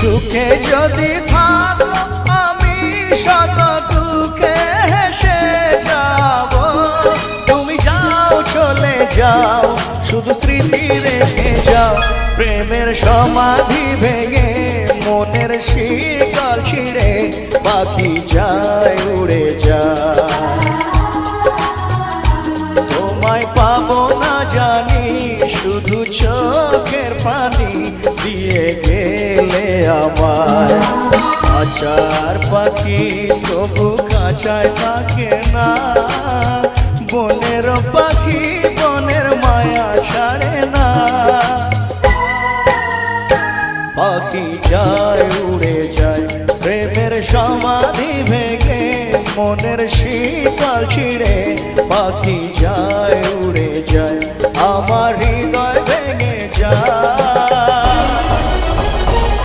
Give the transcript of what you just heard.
সুখে যদি থাকো আমি শত দুঃখে হেসে যাব। তুমি যাও চলে যাও শুধু স্মৃতি রেখে যাও। প্রেমের সমাধি ভেঙে মনের শিকল ছিঁড়ে পাখি যায় উড়ে যায়। তোমায় পাবো না জানি শুধু চোখের পানি দিয়ে গেলে আমায়। খাঁচার পাখি তবু খাঁচায় থাকে না, বনের পাখি বনের মায়া ছাড়ে না। পাখি যায় উড়ে যায় প্রেমের সমাধি ভেঙে মনের শীতল ছিঁড়ে পাখি যায় উড়ে যায়।